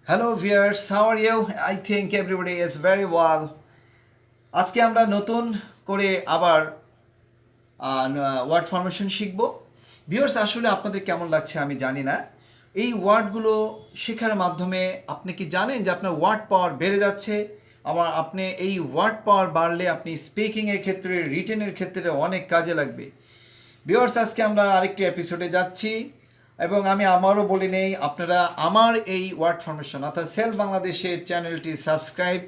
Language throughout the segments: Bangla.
Hello viewers, how are you? I think everybody is very well. আজকে আমরা নতুন করে আবার ওয়ার্ড ফরমেশন শিখব। ভিউয়ার্স আসলে আপনাদের কেমন লাগছে আমি জানি না। এই ওয়ার্ডগুলো শেখার মাধ্যমে আপনি কি জানেন যে আপনার ওয়ার্ড পাওয়ার বেড়ে যাচ্ছে? আপনি এই ওয়ার্ড পাওয়ার বাড়লে আপনি স্পিকিংয়ের ক্ষেত্রে রিটেনের ক্ষেত্রে অনেক কাজে লাগবে। ভিউয়ার্স আজকে আমরা আরেকটি এপিসোডে যাচ্ছি এবং আমি আমারও বলে নেই আপনারা আমার এই ওয়ার্ড ফরমেশন অর্থাৎ সেলফ বাংলাদেশের চ্যানেলটি সাবস্ক্রাইব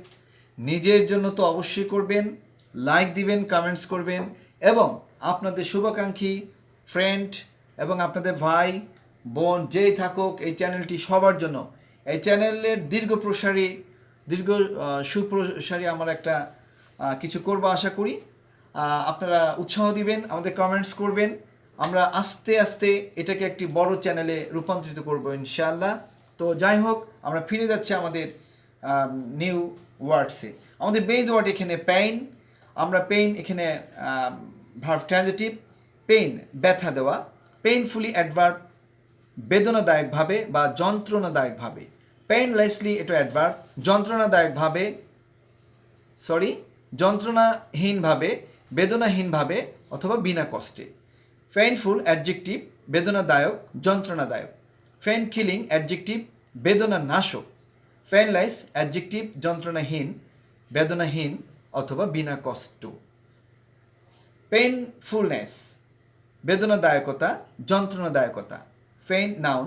নিজের জন্য তো অবশ্যই করবেন, লাইক দিবেন, কমেন্টস করবেন এবং আপনাদের শুভাকাঙ্ক্ষী ফ্রেন্ড এবং আপনাদের ভাই বোন যেই থাকুক এই চ্যানেলটি সবার জন্য, এই চ্যানেলের দীর্ঘ সুপ্রসারী আমার একটা কিছু করবো আশা করি। আপনারা উৎসাহ দিবেন, আমাদের কমেন্টস করবেন, আমরা আস্তে আস্তে এটাকে একটি বড় চ্যানেলে রূপান্তরিত করব ইনশাআল্লাহ। তো যাই হোক, আমরা ফিরে যাচ্ছি আমাদের নিউ ওয়ার্ডসে। আমাদের বেজ ওয়ার্ড এখানে পেইন, আমরা পেইন এখানে ভার্ব ট্রানজিটিভ, পেইন ব্যথা দেওয়া, পেইনফুলি অ্যাডভার্ব বেদনাদায়কভাবে বা যন্ত্রণাদায়কভাবে, পেইনলেসলি এটা অ্যাডভার্ব যন্ত্রণাহীনভাবে, বেদনাহীনভাবে অথবা বিনা কষ্টে। পেইনফুল অ্যাডজেক্টিভ বেদনাদায়ক, যন্ত্রণাদায়ক। পেইন কিলিং অ্যাডজেক্টিভ বেদনা নাশক। পেইনলেস অ্যাডজেক্টিভ যন্ত্রণাহীন, বেদনাহীন অথবা বিনা কষ্ট। পেইনফুলনেস বেদনাদায়কতা, যন্ত্রণাদায়কতা। পেইন নাউন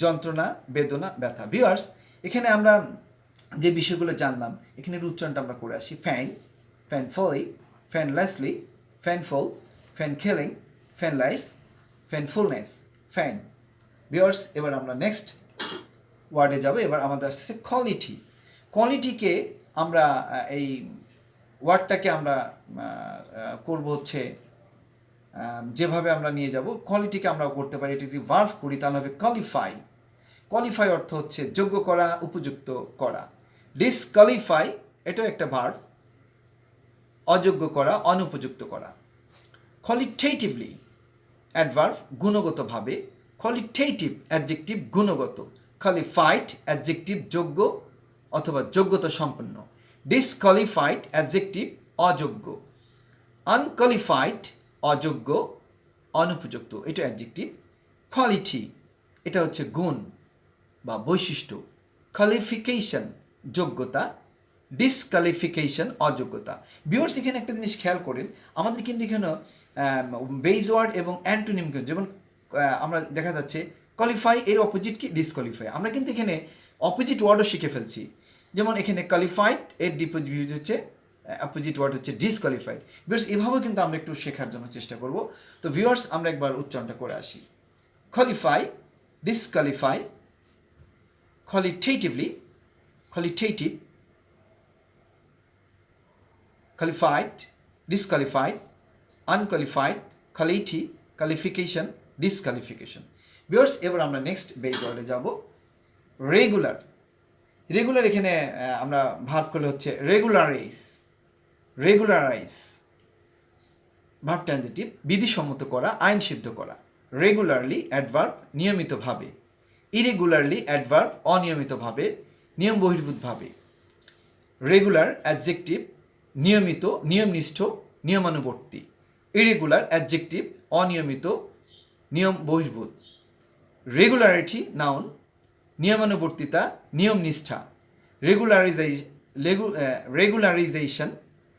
যন্ত্রণা, বেদনা, ব্যথা। ভিউয়ার্স এখানে আমরা যে বিষয়গুলো জানলাম এখানে উচ্চারণটা আমরা করে আসি। Painfully, painlessly, painful, pain killing, painless, painfulness, pain. Viewers এবার আমরা নেক্সট ওয়ার্ডে যাব। এবার আমাদের আসছে কোয়ালিটি। কোয়ালিটিকে আমরা এই ওয়ার্ডটাকে আমরা করব হচ্ছে যেভাবে আমরা নিয়ে যাব কোয়ালিটিকে আমরা করতে পারি, এটি যদি ভার্ভ করি তাহলে হবে কোয়ালিফাই। কোয়ালিফাই অর্থ হচ্ছে যোগ্য করা, উপযুক্ত করা। ডিসকোয়ালিফাই এটাও একটা ভার্ভ, অযোগ্য করা, অনুপযুক্ত করা। কোয়ালিটেটিভলি অ্যাডভার্ভ গুণগতভাবে, কোয়ালিটেটিভ অ্যাডজেক্টিভ গুণগত, কোয়ালিফাইড অ্যাডজেক্টিভ যোগ্য অথবা যোগ্যতা সম্পন্ন, ডিসকোয়ালিফাইড অ্যাডজেক্টিভ অযোগ্য, আনকোয়ালিফাইড অযোগ্য, অনুপযুক্ত, এটা অ্যাডজেক্টিভ। কোয়ালিটি এটা হচ্ছে গুণ বা বৈশিষ্ট্য, কোয়ালিফিকেশন যোগ্যতা, ডিসকোয়ালিফিকেশন অযোগ্যতা। ভিউয়ার্স এখানে একটা জিনিস খেয়াল করেন, আমাদের কিন্তু এখানে বেজ ওয়ার্ড এবং অ্যান্টোনিম, যেমন আমরা দেখা যাচ্ছে কোয়ালিফাই এর অপোজিট কি ডিসকোয়ালিফাই, আমরা কিন্তু এখানে অপোজিট ওয়ার্ডও শিখে ফেলছি। যেমন এখানে কোয়ালিফাইড এর ডিপোজিট হচ্ছে অপোজিট ওয়ার্ড হচ্ছে ডিসকোয়ালিফাইড। ভিউয়ার্স এভাবেও কিন্তু আমরা একটু শেখার জন্য চেষ্টা করব। তো ভিউয়ার্স আমরা একবার উচ্চারণটা করে আসি। Qualify, disqualify, qualitatively, qualitative, qualified, disqualified, unqualified, quality, qualification, disqualification. Viewers এবার আমরা নেক্সট বেজ ওয়ার্ডে যাব। রেগুলার। রেগুলার এখানে আমরা ভার্ব করলে হচ্ছে রেগুলারাইজ। রেগুলারাইজ ভার্ব ট্রানজিটিভ বিধিসম্মত করা, আইন সিদ্ধ করা। রেগুলারলি অ্যাডভার্ব নিয়মিতভাবে, ইরেগুলারলি অ্যাডভার্ব অনিয়মিতভাবে, নিয়ম বহির্ভূতভাবে। রেগুলার অ্যাডজেক্টিভ নিয়মিত, নিয়মনিষ্ঠ, নিয়মানুবর্তী। ইরেগুলার অ্যাডজেক্টিভ অনিয়মিত, নিয়ম বহির্ভূত। রেগুলারিটি নাউন নিয়মানুবর্তিতা, নিয়মনিষ্ঠা। রেগুলারাইজেশন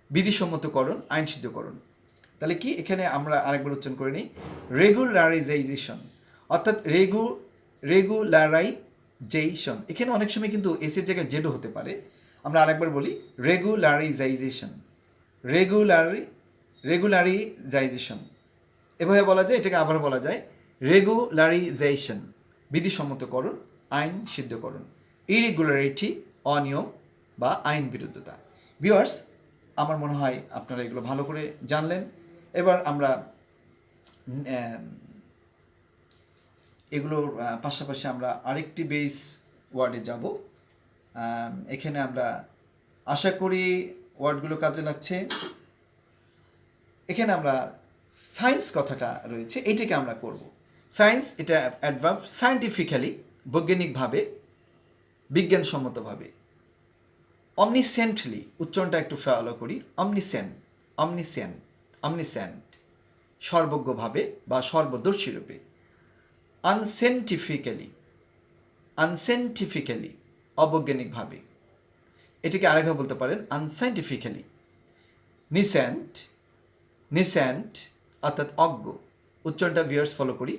বিধিসম্মতকরণ, আইনসিদ্ধকরণ। তাহলে কি এখানে আমরা আরেকবার উচ্চারণ করে নিই। রেগুলারাইজেশন অর্থাৎ রেগুলারাইজেশন, এখানে অনেক সময় কিন্তু এসের জায়গায় জেডও হতে পারে। আমরা আরেকবার বলি রেগুলারাইজেশন, রেগুলারাইজেশন এভাবে বলা যায়। এটাকে আবার বলা যায় রেগুলারাইজেশন বিধিসম্মতকরণ, আইন সিদ্ধকরণ। ইরেগুলারিটি অনিয়ম বা আইন বিরুদ্ধতা। ভিউয়ার্স আমার মনে হয় আপনারা এগুলো ভালো করে জানলেন। এবার আমরা এগুলোর পাশাপাশি আমরা আরেকটি বেস ওয়ার্ডে যাব। এখানে আমরা আশা করি ওয়ার্ডগুলো কাজে লাগছে। এখানে আমরা সায়েন্স কথাটা রয়েছে, এইটাকে আমরা করব। সায়েন্স এটা অ্যাডভার্ব, সায়েন্টিফিক্যালি বৈজ্ঞানিকভাবে, বিজ্ঞানসম্মতভাবে। অমনিসেন্টলি, উচ্চারণটা একটু ফলো করি, অমনিসেন্ট, অমনিসেন্ট, অমনিসেন্ট, সর্বজ্ঞভাবে বা সর্বদর্শী রূপে। আনসাইন্টিফিক্যালি, আনসাইন্টিফিক্যালি, অবৈজ্ঞানিকভাবে। এটিকে আরেকভাবে বলতে পারেন আনসাইন্টিফিক্যালি। নিসেন্ট, নিসেন্ট অর্থাৎ অজ্ঞ, উচ্চারণটা ভিউয়ার্স ফলো করি,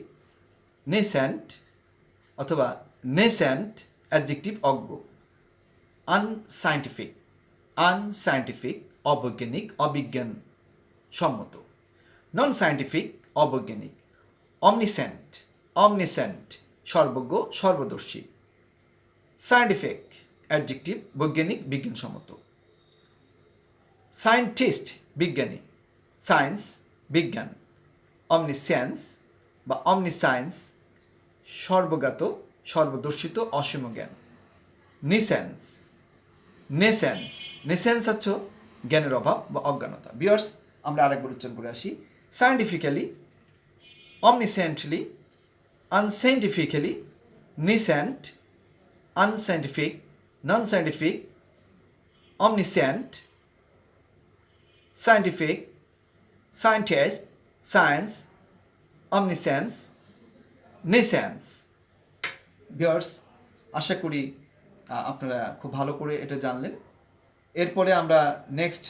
নেসেন্ট অথবা নেসেন্ট অ্যাডজেক্টিভ অজ্ঞ। আনসাইন্টিফিক, আনসাইন্টিফিক অবৈজ্ঞানিক, অবিজ্ঞান সম্মত। নন সায়েন্টিফিক অবৈজ্ঞানিক। অমনিসেন্ট, অমনিসেন্ট সর্বজ্ঞ, সর্বদর্শী। সায়েন্টিফিক অ্যাডজেক্টিভ বৈজ্ঞানিক, বিজ্ঞানসম্মত। সায়েন্টিস্ট বিজ্ঞানী, সায়েন্স বিজ্ঞান। অমনিসেন্স বা অমনিসায়েন্স সর্বজ্ঞাত, সর্বদর্শিত, অসীম জ্ঞান। নিসেন্স, নেসেন্স, নেসেন্স হচ্ছে জ্ঞানের অভাব বা অজ্ঞানতা। ভিউয়ার্স, আমরা আরেকবার উচ্চারণ করে আসি। Scientifically, omnisciently, unscientifically, nescient, unscientific, non scientific, omniscient, scientific, scientist, science, omniscience, nescience. Viewers, আশা করি আপনারা খুব ভালো করে এটা জানলেন। এরপরে আমরা নেক্সট